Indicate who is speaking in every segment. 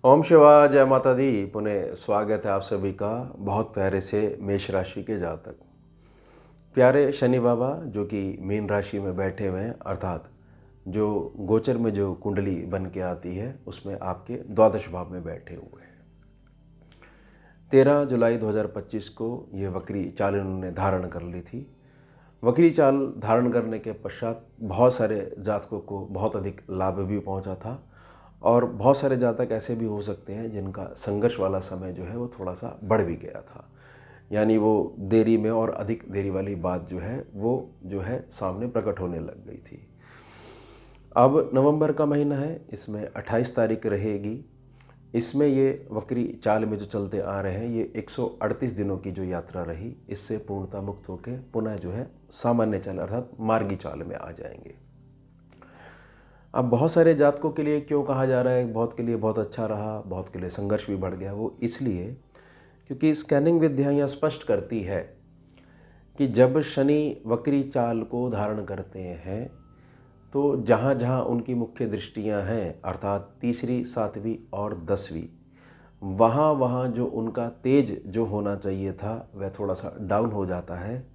Speaker 1: ओम शिवा जय माता दी। पुनः स्वागत है आप सभी का बहुत प्यारे से मेष राशि के जातक। प्यारे शनि बाबा जो कि मीन राशि में बैठे हुए हैं, अर्थात जो गोचर में जो कुंडली बन के आती है उसमें आपके द्वादश भाव में बैठे हुए हैं। 13 जुलाई 2025 को ये वक्री चाल इन्होंने धारण कर ली थी। वक्री चाल धारण करने के पश्चात बहुत सारे जातकों को बहुत अधिक लाभ भी पहुंचा था और बहुत सारे जातक ऐसे भी हो सकते हैं जिनका संघर्ष वाला समय जो है वो थोड़ा सा बढ़ भी गया था, यानी वो देरी में और अधिक देरी वाली बात जो है वो जो है सामने प्रकट होने लग गई थी। अब नवंबर का महीना है, इसमें 28 तारीख रहेगी। इसमें ये वक्री चाल में जो चलते आ रहे हैं ये 138 दिनों की जो यात्रा रही, इससे पूर्णतः मुक्त होकर पुनः जो है सामान्य चाल अर्थात मार्गी चाल में आ जाएंगे। अब बहुत सारे जातकों के लिए क्यों कहा जा रहा है बहुत के लिए बहुत अच्छा रहा, बहुत के लिए संघर्ष भी बढ़ गया, वो इसलिए क्योंकि स्कैनिंग विद्या यह स्पष्ट करती है कि जब शनि वक्री चाल को धारण करते हैं तो जहाँ जहाँ उनकी मुख्य दृष्टियाँ हैं अर्थात तीसरी, सातवीं और 10वीं, वहाँ वहाँ जो उनका तेज जो होना चाहिए था वह थोड़ा सा डाउन हो जाता है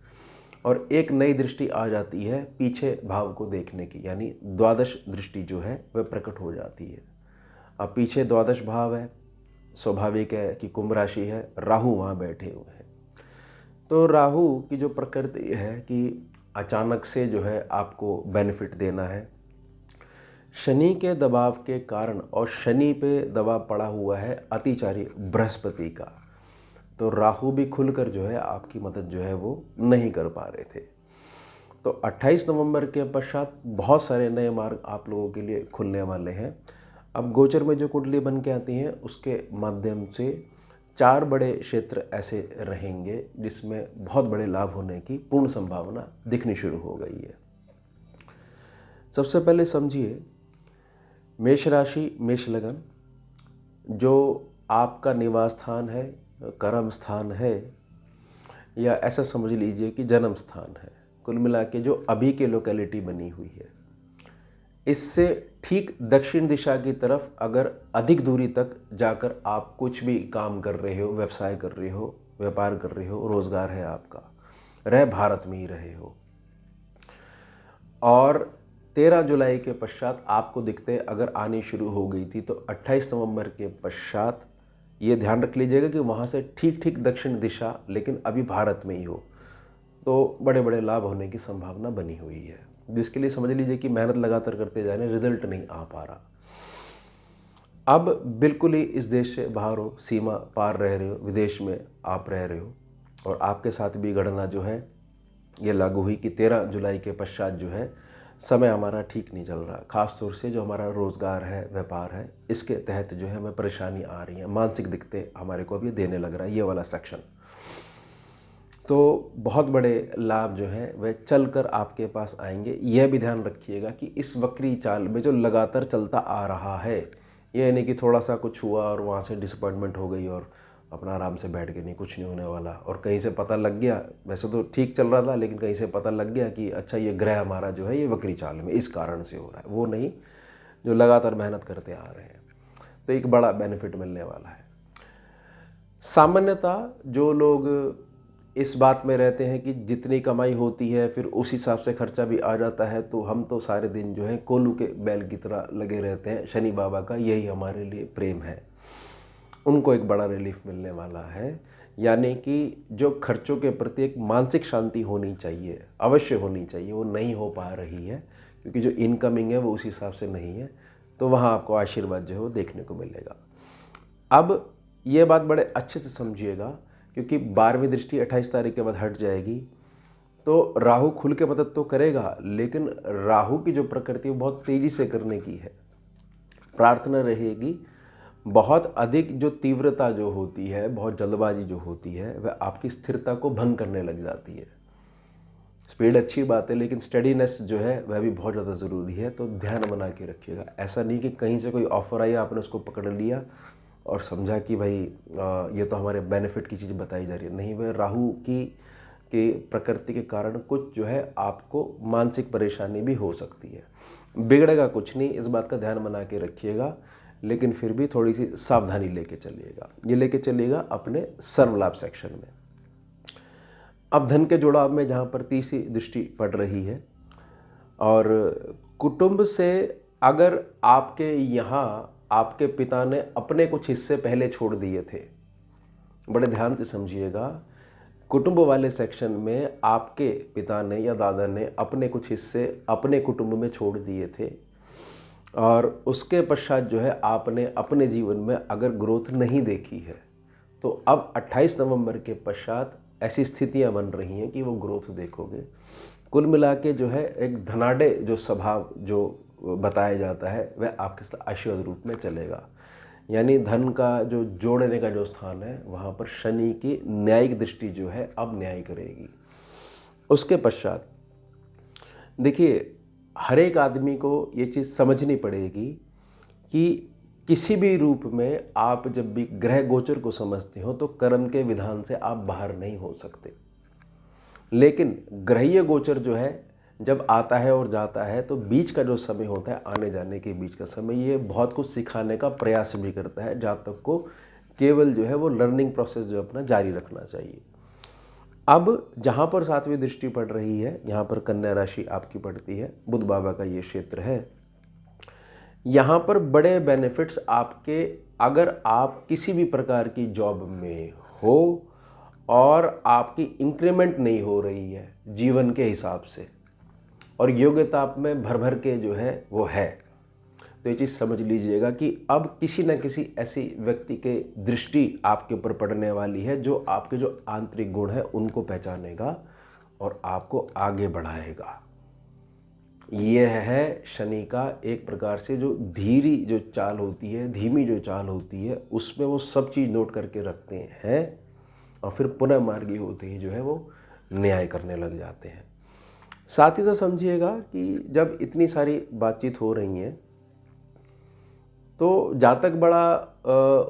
Speaker 1: और एक नई दृष्टि आ जाती है पीछे भाव को देखने की, यानी द्वादश दृष्टि जो है वह प्रकट हो जाती है। अब पीछे द्वादश भाव है, स्वाभाविक है कि कुंभ राशि है, राहु वहाँ बैठे हुए हैं। तो राहु की जो प्रकृति है कि अचानक से जो है आपको बेनिफिट देना है। शनि के दबाव के कारण और शनि पे दबाव पड़ा हुआ है अतिचारी बृहस्पति का, तो राहु भी खुलकर जो है आपकी मदद जो है वो नहीं कर पा रहे थे। तो 28 नवंबर के पश्चात बहुत सारे नए मार्ग आप लोगों के लिए खुलने वाले हैं। अब गोचर में जो कुंडली बन के आती हैं उसके माध्यम से 4 बड़े क्षेत्र ऐसे रहेंगे जिसमें बहुत बड़े लाभ होने की पूर्ण संभावना दिखनी शुरू हो गई है। सबसे पहले समझिए, मेष राशि, मेष लगन जो आपका निवास स्थान है, कर्म स्थान है, या ऐसा समझ लीजिए कि जन्म स्थान है, कुल मिला के जो अभी के लोकेलिटी बनी हुई है, इससे ठीक दक्षिण दिशा की तरफ अगर अधिक दूरी तक जाकर आप कुछ भी काम कर रहे हो, व्यवसाय कर रहे हो, व्यापार कर रहे हो, रोजगार है आपका, रह भारत में ही रहे हो, और 13 जुलाई के पश्चात आपको दिक्कतें अगर आनी शुरू हो गई थी तो 28 नवंबर के पश्चात ये ध्यान रख लीजिएगा कि वहाँ से ठीक ठीक दक्षिण दिशा लेकिन अभी भारत में ही हो, तो बड़े बड़े लाभ होने की संभावना बनी हुई है, जिसके लिए समझ लीजिए कि मेहनत लगातार करते जा रहे हैं, रिजल्ट नहीं आ पा रहा। अब बिल्कुल ही इस देश से बाहर हो, सीमा पार रह रहे हो, विदेश में आप रह रहे हो और आपके साथ भी गणना जो है ये लागू हुई कि 13 जुलाई के पश्चात जो है समय हमारा ठीक नहीं चल रहा, खास तौर से जो हमारा रोज़गार है, व्यापार है, इसके तहत जो है हमें परेशानी आ रही है, मानसिक दिक्कतें हमारे को अब ये देने लग रहा है ये वाला सेक्शन। तो बहुत बड़े लाभ जो हैं वह चलकर आपके पास आएंगे। यह भी ध्यान रखिएगा कि इस वक्री चाल में जो लगातार चलता आ रहा है, यह नहीं कि थोड़ा सा कुछ हुआ और वहाँ से डिसअपॉइंटमेंट हो गई और अपना आराम से बैठ के नहीं कुछ नहीं होने वाला, और कहीं से पता लग गया, वैसे तो ठीक चल रहा था लेकिन कहीं से पता लग गया कि अच्छा ये ग्रह हमारा जो है ये वक्री चाल में इस कारण से हो रहा है, वो नहीं, जो लगातार मेहनत करते आ रहे हैं तो एक बड़ा बेनिफिट मिलने वाला है। सामान्यतः जो लोग इस बात में रहते हैं कि जितनी कमाई होती है फिर उस हिसाब से खर्चा भी आ जाता है, तो हम तो सारे दिन जो है कोल्हू के बैल की तरह लगे रहते हैं, शनि बाबा का यही हमारे लिए प्रेम है, उनको एक बड़ा रिलीफ मिलने वाला है। यानी कि जो खर्चों के प्रति एक मानसिक शांति होनी चाहिए, अवश्य होनी चाहिए, वो नहीं हो पा रही है क्योंकि जो इनकमिंग है वो उस हिसाब से नहीं है, तो वहाँ आपको आशीर्वाद जो है वो देखने को मिलेगा। अब ये बात बड़े अच्छे से समझिएगा क्योंकि 12वीं दृष्टि 28 तारीख के बाद हट जाएगी, तो राहु खुल के मदद तो करेगा लेकिन राहु की जो प्रकृति है वो बहुत तेज़ी से करने की है। प्रार्थना रहेगी, बहुत अधिक जो तीव्रता जो होती है, बहुत जल्दबाजी जो होती है, वह आपकी स्थिरता को भंग करने लग जाती है। स्पीड अच्छी बात है लेकिन स्टडीनेस जो है वह भी बहुत ज़्यादा ज़रूरी है, तो ध्यान बना के रखिएगा। ऐसा नहीं कि कहीं से कोई ऑफ़र आई आपने उसको पकड़ लिया और समझा कि भाई ये तो हमारे बेनिफिट की चीज़ बताई जा रही है, नहीं, वह राहु की प्रकृति के कारण कुछ जो है आपको मानसिक परेशानी भी हो सकती है। बिगड़ेगा कुछ नहीं, इस बात का ध्यान बना के रखिएगा, लेकिन फिर भी थोड़ी सी सावधानी लेके चलिएगा। ये लेके चलिएगा अपने सर्व लाभ सेक्शन में। अब धन के जुड़ाव में जहाँ पर तीसरी दृष्टि पड़ रही है, और कुटुंब से अगर आपके यहाँ आपके पिता ने अपने कुछ हिस्से पहले छोड़ दिए थे, बड़े ध्यान से समझिएगा, कुटुंब वाले सेक्शन में आपके पिता ने या दादा ने अपने कुछ हिस्से अपने कुटुंब में छोड़ दिए थे, और उसके पश्चात जो है आपने अपने जीवन में अगर ग्रोथ नहीं देखी है, तो अब 28 नवंबर के पश्चात ऐसी स्थितियां बन रही हैं कि वो ग्रोथ देखोगे। कुल मिला के जो है एक धनाढ़ जो स्वभाव जो बताया जाता है वह आपके साथ आशीर्वाद रूप में चलेगा। यानी धन का जो जोड़ने का जो स्थान है वहाँ पर शनि की न्यायिक दृष्टि जो है अब न्याय करेगी। उसके पश्चात देखिए, हर एक आदमी को ये चीज़ समझनी पड़ेगी कि किसी भी रूप में आप जब भी ग्रह गोचर को समझते हो तो कर्म के विधान से आप बाहर नहीं हो सकते। लेकिन ग्रहीय गोचर जो है जब आता है और जाता है तो बीच का जो समय होता है, आने जाने के बीच का समय, ये बहुत कुछ सिखाने का प्रयास भी करता है, जहाँ तक को केवल जो है वो लर्निंग प्रोसेस जो अपना जारी रखना चाहिए। अब जहाँ पर सातवीं दृष्टि पड़ रही है, यहाँ पर कन्या राशि आपकी पड़ती है, बुध बाबा का ये क्षेत्र है। यहाँ पर बड़े बेनिफिट्स आपके, अगर आप किसी भी प्रकार की जॉब में हो और आपकी इंक्रीमेंट नहीं हो रही है जीवन के हिसाब से, और योग्यता आप में भर भर के जो है वो है, तो ये चीज़ समझ लीजिएगा कि अब किसी न किसी ऐसी व्यक्ति के दृष्टि आपके ऊपर पड़ने वाली है जो आपके जो आंतरिक गुण है उनको पहचानेगा और आपको आगे बढ़ाएगा। यह है शनि का एक प्रकार से जो धीरी जो चाल होती है, धीमी जो चाल होती है, उसमें वो सब चीज़ नोट करके रखते हैं और फिर पुनः मार्गी होते ही जो है वो न्याय करने लग जाते हैं। साथ ही साथ समझिएगा कि जब इतनी सारी बातचीत हो रही हैं तो जातक बड़ा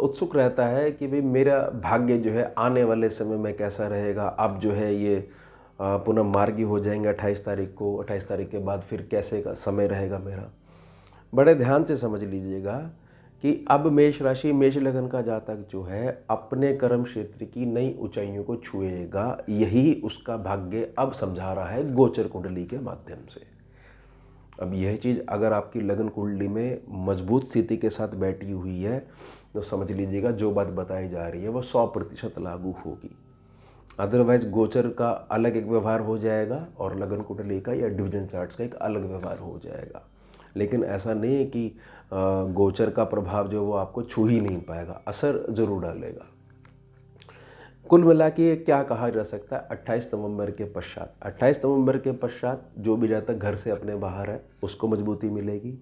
Speaker 1: उत्सुक रहता है कि भाई मेरा भाग्य जो है आने वाले समय में कैसा रहेगा। अब जो है ये पुनः मार्गी हो जाएंगे 28 तारीख को, 28 तारीख के बाद फिर कैसे का समय रहेगा मेरा। बड़े ध्यान से समझ लीजिएगा कि अब मेष राशि, मेष लगन का जातक जो है अपने कर्म क्षेत्र की नई ऊंचाइयों को छुएगा। यही उसका भाग्य अब समझा रहा है गोचर कुंडली के माध्यम से। अब यह चीज़ अगर आपकी लगन कुंडली में मजबूत स्थिति के साथ बैठी हुई है तो समझ लीजिएगा जो बात बताई जा रही है वो 100% लागू होगी। अदरवाइज गोचर का अलग एक व्यवहार हो जाएगा और लगन कुंडली का या डिवीजन चार्ट्स का एक अलग व्यवहार हो जाएगा। लेकिन ऐसा नहीं है कि गोचर का प्रभाव जो वो आपको छू ही नहीं पाएगा, असर जरूर डालेगा। कुल मिला के क्या कहा जा सकता है, 28 नवंबर के पश्चात, 28 नवंबर के पश्चात जो भी जातक घर से अपने बाहर है उसको मजबूती मिलेगी।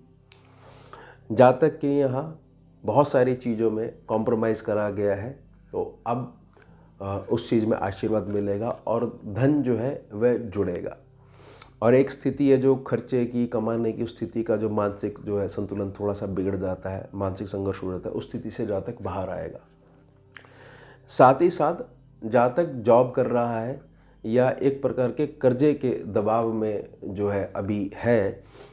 Speaker 1: जातक के यहाँ बहुत सारी चीज़ों में कॉम्प्रोमाइज़ करा गया है तो अब उस चीज़ में आशीर्वाद मिलेगा और धन जो है वह जुड़ेगा। और एक स्थिति है जो खर्चे की, कमाने की, उस स्थिति का जो मानसिक जो है संतुलन थोड़ा सा बिगड़ जाता है, मानसिक संघर्ष हो जाता है, उस स्थिति से जातक बाहर आएगा। साथ ही साथ जातक जॉब कर रहा है या एक प्रकार के कर्जे के दबाव में जो है अभी है,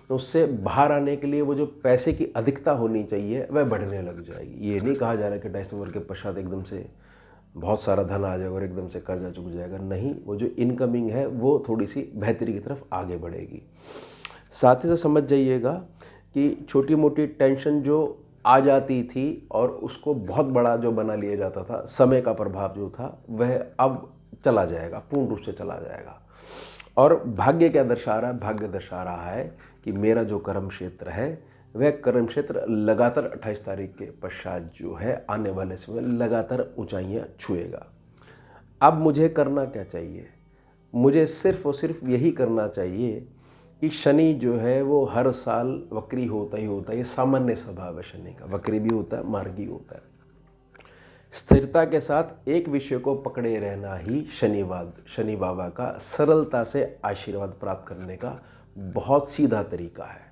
Speaker 1: तो उससे बाहर आने के लिए वो जो पैसे की अधिकता होनी चाहिए वह बढ़ने लग जाएगी। ये नहीं कहा जा रहा कि 28 नवंबर के पश्चात एकदम से बहुत सारा धन आ जाएगा और एकदम से कर्जा चुक जाएगा, नहीं, वो जो इनकमिंग है वो थोड़ी सी बेहतरी की तरफ आगे बढ़ेगी। साथ ही साथ समझ जाइएगा कि छोटी मोटी टेंशन जो आ जाती थी और उसको बहुत बड़ा जो बना लिया जाता था, समय का प्रभाव जो था वह अब चला जाएगा, पूर्ण रूप से चला जाएगा। और भाग्य क्या दर्शा रहा है, भाग्य दर्शा रहा है कि मेरा जो कर्म क्षेत्र है वह कर्म क्षेत्र लगातार 28 तारीख के पश्चात जो है आने वाले समय लगातार ऊंचाइयां छुएगा। अब मुझे करना क्या चाहिए, मुझे सिर्फ और सिर्फ यही करना चाहिए कि शनि जो है वो हर साल वक्री होता ही होता है। ये सामान्य स्वभाव है शनि का, वक्री भी होता है, मार्गी होता है। स्थिरता के साथ एक विषय को पकड़े रहना ही शनि बाबा का सरलता से आशीर्वाद प्राप्त करने का बहुत सीधा तरीका है।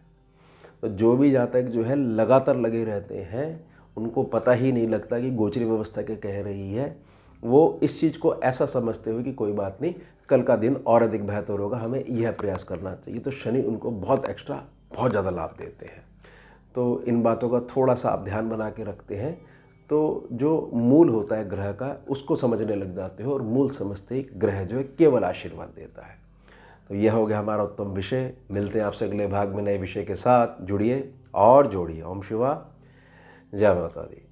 Speaker 1: तो जो भी जातक जो है लगातार लगे रहते हैं उनको पता ही नहीं लगता कि गोचरी व्यवस्था क्या कह रही है। वो इस चीज़ को ऐसा समझते हुए कि कोई बात नहीं, कल का दिन और अधिक बेहतर होगा, हमें यह प्रयास करना चाहिए, तो शनि उनको बहुत एक्स्ट्रा, बहुत ज़्यादा लाभ देते हैं। तो इन बातों का थोड़ा सा आप ध्यान बना के रखते हैं तो जो मूल होता है ग्रह का उसको समझने लग जाते हो और मूल समझते ही ग्रह जो है केवल आशीर्वाद देता है। तो यह हो गया हमारा उत्तम विषय। मिलते हैं आपसे अगले भाग में नए विषय के साथ। जुड़िए और जोड़िए। ओम शिवा, जय माता दी।